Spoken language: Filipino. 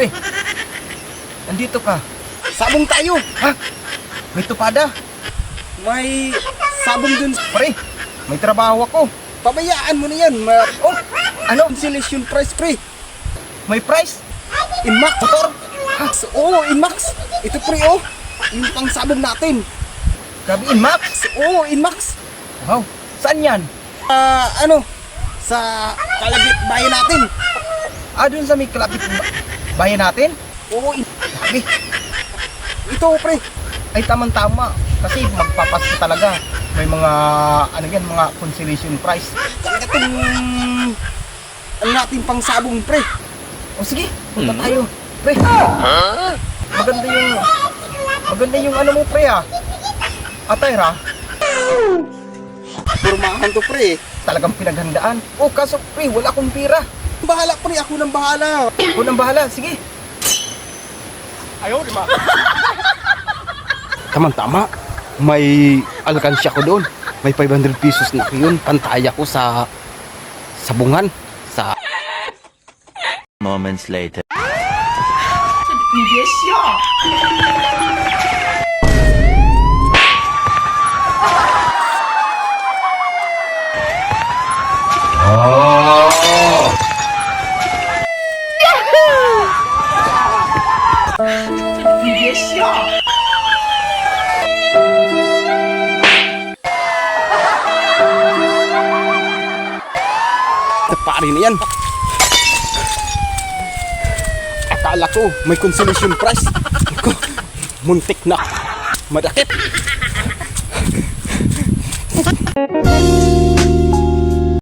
Pre, nandito ka. Sabong tayo. Ha? May tupada. May sabong dun. Pre, may trabaho ako. Pabayaan mo na yan. Oh, ano? Cancellation price, pre. May price? Inmax. Motor? Ha? Oo, Inmax. Ito, pre, oh. Yung pang sabong natin. Grabe, Inmax. Oo, Inmax. Wow, saan yan? Ano? Sa Kalabit bayan natin. Doon sa may kalapit bayan natin? Oo, Grabe, ito, pre. ay tamang-tama. Kasi magpapasko talaga. May mga, ano yan, mga consolation prize. Talaga itong ano natin pang sabong, pre. O sige, punta tayo. Pre, maganda yung ano mo, pre, Attire, Pormahan to, pre. Talagang pinaghandaan. Oh, kaso, pre, wala akong pira. Bahala, pre. Ako nang bahala. Ako nang bahala, sige. Ayaw, di ba? Tama-tama. May alkansya ko doon. May 500 pesos na yun. Pantaya ko sa sabungan. Sa Moments later. pari na yan. Akala ko may consolation prize. Ako, muntik na. Madakit.